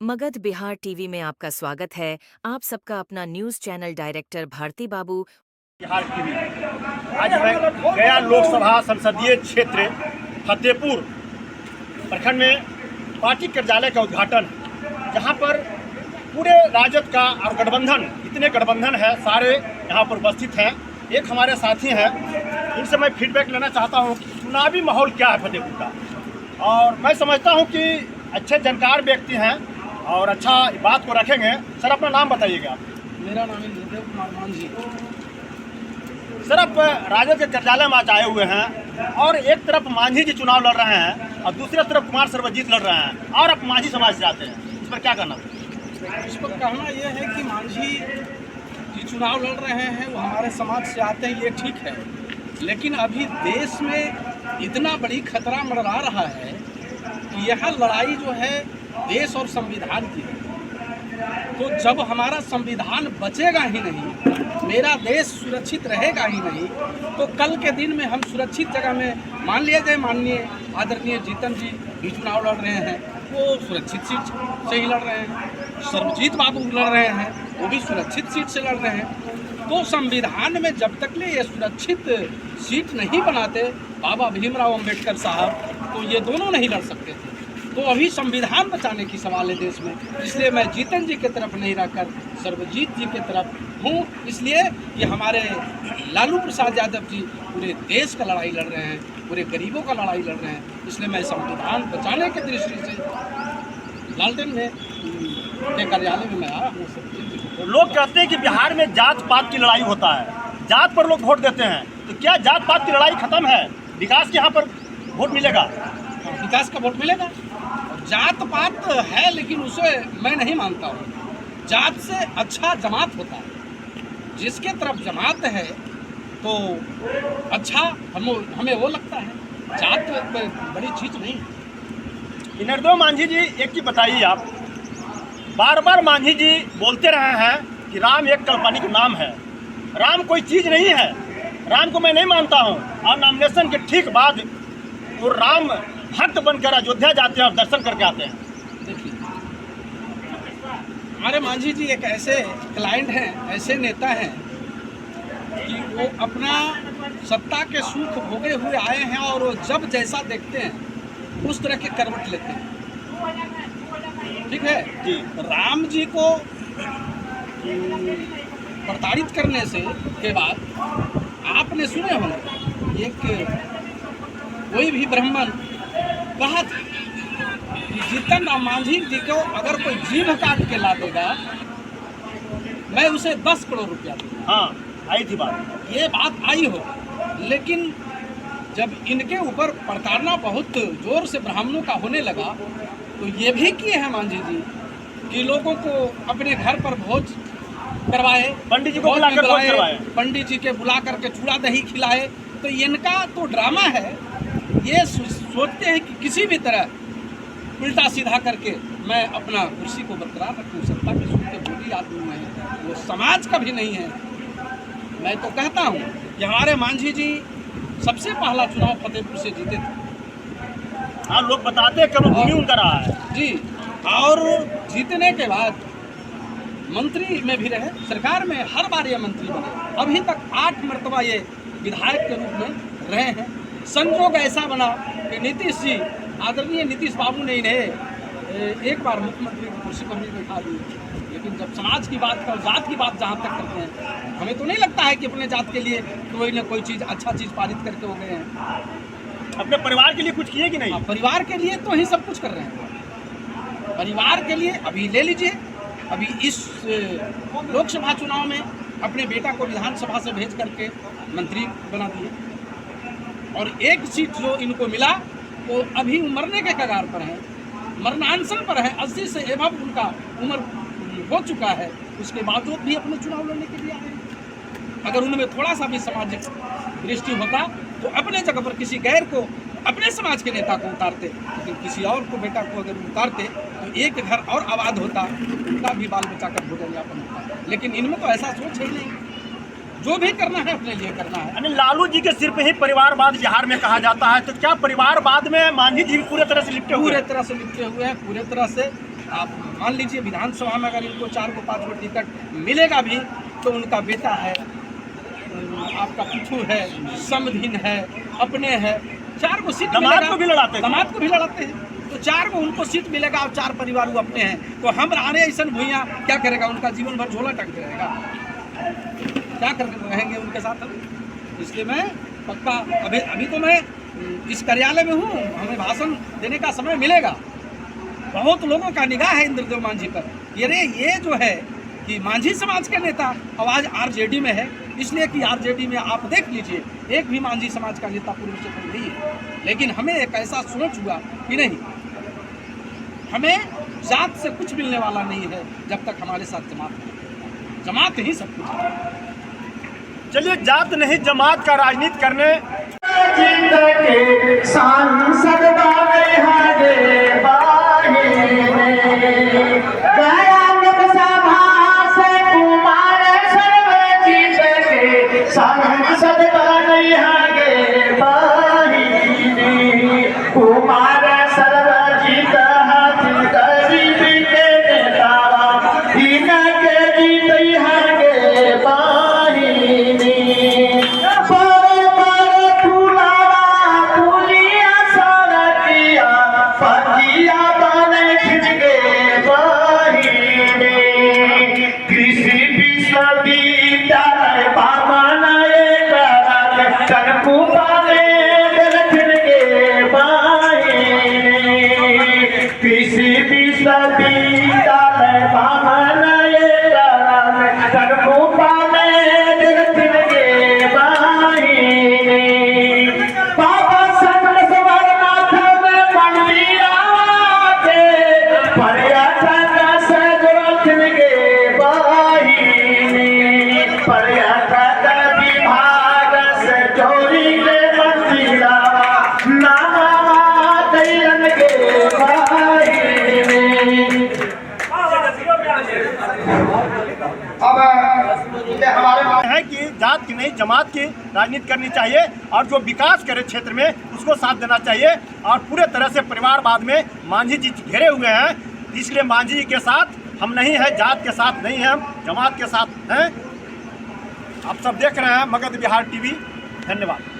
Magadh Bihar TV में आपका स्वागत है। आप सबका अपना न्यूज चैनल डायरेक्टर भारती बाबू। बिहार टीवी आज मैं गया लोकसभा संसदीय क्षेत्र फतेहपुर प्रखंड में पार्टी कार्यालय का उद्घाटन, जहां पर पूरे राजद का और गठबंधन, इतने गठबंधन है सारे यहां पर उपस्थित हैं। एक हमारे साथी हैं, इनसे मैं फीडबैक लेना चाहता हूं कि चुनावी माहौल क्या है फतेहपुर का। और मैं समझता हूं कि अच्छे जानकार व्यक्ति हैं और अच्छा बात को रखेंगे। सर, अपना नाम बताइएगा। मेरा नाम इंद्रदेव कुमार मांझी। सर, आप राजद के कार्यालय में आज आए हुए हैं और एक तरफ मांझी जी चुनाव लड़ रहे हैं और दूसरी तरफ कुमार सर्वजीत लड़ रहे हैं और आप मांझी समाज से आते हैं, इस पर क्या कहना? इस पर कहना यह है कि मांझी जी चुनाव लड़ रहे हैं, वो हमारे समाज से आते हैं, ये ठीक है। लेकिन अभी देश में इतना बड़ी खतरा मंडरा रहा है कि यह लड़ाई जो है देश और संविधान की है। तो जब हमारा संविधान बचेगा ही नहीं, मेरा देश सुरक्षित रहेगा ही नहीं, तो कल के दिन में हम सुरक्षित जगह में, मान लिया जाए माननीय आदरणीय जीतन जी भी चुनाव लड़ रहे हैं, वो सुरक्षित सीट से ही लड़ रहे हैं। सर्वजीत बाबू लड़ रहे हैं, वो भी सुरक्षित सीट से लड़ रहे हैं। तो संविधान में जब तक ले ये सुरक्षित सीट नहीं बनाते बाबा भीमराव अम्बेडकर साहब, तो ये दोनों नहीं लड़ सकते थे। तो अभी संविधान बचाने की सवाल है देश में, इसलिए मैं जीतन जी की तरफ नहीं रहकर सर्वजीत जी की तरफ हूँ। इसलिए कि हमारे लालू प्रसाद यादव जी पूरे देश का लड़ाई लड़ रहे हैं, पूरे गरीबों का लड़ाई लड़ रहे हैं। इसलिए मैं संविधान बचाने की दृष्टि से लालटेन में के कार्यालय में मैं आया हूँ। तो लोग कहते हैं कि बिहार में जात पात की लड़ाई होता है, जात पर लोग वोट देते हैं, तो क्या जात पात की लड़ाई खत्म है? विकास के यहाँ पर वोट मिलेगा, विकास का वोट मिलेगा। जात पात है, लेकिन उसे मैं नहीं मानता हूँ। जात से अच्छा जमात होता है, जिसके तरफ जमात है तो अच्छा हमें वो लगता है। जात कोई बड़ी चीज़ नहीं है। इंद्रदेव मांझी जी, एक चीज बताइए, आप बार बार मांझी जी बोलते रहे हैं कि राम एक काल्पनिक नाम है, राम कोई चीज़ नहीं है, राम को मैं नहीं मानता हूँ। और नॉमिनेशन के ठीक बाद वो राम भक्त बनकर अयोध्या जाते हैं और दर्शन करके आते हैं। देखिए, हमारे मांझी जी एक ऐसे क्लाइंट हैं, ऐसे नेता हैं कि वो अपना सत्ता के सुख भोगे हुए आए हैं और वो जब जैसा देखते हैं उस तरह के करवट लेते हैं। ठीक है जी। राम जी को प्रताड़ित करने से के बाद आपने सुने होंगे, एक कोई भी ब्राह्मण कहा था कि जीतन राम मांझी जी को अगर कोई जीभ काट के ला देगा, मैं उसे 10 करोड़ रुपया दूंगा। हाँ, आई थी बात, ये बात आई हो। लेकिन जब इनके ऊपर प्रताड़ना बहुत जोर से ब्राह्मणों का होने लगा, तो ये भी किए हैं मांझी जी कि लोगों को अपने घर पर भोज करवाए, पंडित जी को बुलाकर भोज करवाए, पंडित जी के बुला करके चूड़ा दही खिलाए। तो इनका तो ड्रामा है। ये सोचते हैं कि किसी भी तरह उल्टा सीधा करके मैं अपना कुर्सी को बरकरार रखूँ। सत्ता के सुख के भोगी आदमी मैं, वो समाज का भी नहीं है। मैं तो कहता हूँ कि हमारे मांझी जी सबसे पहला चुनाव फतेहपुर से जीते थे। हाँ, लोग बताते हैं कर्मभूमि उनका रहा है जी। और जीतने के बाद मंत्री में भी रहे, सरकार में हर बार ये मंत्री बने। अभी तक 8 मरतबा ये विधायक के रूप में रहे हैं। संजोग ऐसा बना कि नीतीश जी, आदरणीय नीतीश बाबू ने इन्हें एक बार मुख्यमंत्री की कुर्सी पर भी बैठा दी। लेकिन जब समाज की बात और जात की बात जहाँ तक करते हैं, हमें तो नहीं लगता है कि अपने जात के लिए कोई ना कोई चीज़, अच्छा चीज़ पारित करके हो गए हैं। अपने परिवार के लिए कुछ किए कि नहीं? परिवार के लिए तो ही सब कुछ कर रहे हैं। परिवार के लिए अभी ले लीजिए, अभी इस लोकसभा चुनाव में अपने बेटा को विधानसभा से भेज करके मंत्री बना दिए। और एक सीट जो इनको मिला वो अभी मरने के कगार पर है, मरणानशन पर है। 80 से एवं उनका उम्र हो चुका है, उसके बावजूद भी अपने चुनाव लड़ने के लिए आए हैं। अगर उनमें थोड़ा सा भी सामाजिक दृष्टि होता तो अपने जगह पर किसी गैर को, अपने समाज के नेता को उतारते, लेकिन किसी और को, बेटा को अगर उतारते तो एक घर और आबाद होता, उनका भी बाल बचा कर भोजन यापन होता। लेकिन इनमें तो ऐसा सोच है नहीं। जो भी करना है अपने लिए करना है। यानी लालू जी के सिर पे ही परिवारवाद बिहार में कहा जाता है, तो क्या परिवारवाद में मांझी जी पूरे तरह से लिपटे हुए हैं? पूरे तरह से लिपटे हुए हैं, पूरे तरह से आप मान लीजिए विधानसभा में अगर इनको 4 को 5 को टिकट मिलेगा भी तो उनका बेटा है, आपका पिछू है, समधीन है, अपने है, 4 को सीट दामाद को भी लड़ाते हैं। दामाद को भी लड़ाते हैं, तो 4 को उनको सीट मिलेगा और 4 परिवार वो अपने हैं, तो हम आने ऐसा भूया क्या करेगा, उनका जीवन भर झोला टंगते रहेगा, क्या कर रहेंगे उनके साथ हम। इसलिए मैं पक्का अभी तो मैं इस कार्यालय में हूँ, हमें भाषण देने का समय मिलेगा। बहुत लोगों का निगाह है इंद्रदेव मांझी पर, ये जो है कि मांझी समाज के नेता अब आज आरजेडी में है, इसलिए कि आरजेडी में आप देख लीजिए एक भी मांझी समाज का नेता पूर्व क्षेत्र में नहीं है। लेकिन हमें एक ऐसा सोच हुआ कि नहीं, हमें जात से कुछ मिलने वाला नहीं है जब तक हमारे साथ जमात ही सब कुछ है। चलिए, जात नहीं जमात का राजनीति करने सांसद गया लोकसभा से कुमार सर्वजीत के सांसद कुमार सर्वजीत हाथी गरीब के नेता इनके जीत गे बाहिनी पतिया बने खिंच गए बाहिनी कृषि विश्वविद्यालय बामनाए कनकुपा में खिंच गए बाहिनी कृषि विश्वविद्यालय बामनाए कनकुपा में खिंच गए बाहिनी बाबा संत सवरनाथ पर्यटन से जोड़न गे बाहिनी पर्यटन विभाग से जोड़ी के मंदिरा नामा दैलन गे बाहिनी। अब हमारे है कि जात की नहीं जमात की राजनीति करनी चाहिए और जो विकास करे क्षेत्र में उसको साथ देना चाहिए। और पूरे तरह से परिवारवाद में मांझी जी घिरे हुए हैं, इसलिए मांझी जी के साथ हम नहीं हैं, जात के साथ नहीं हैं, हम जमात के साथ हैं। आप सब देख रहे हैं मगध बिहार टीवी। धन्यवाद।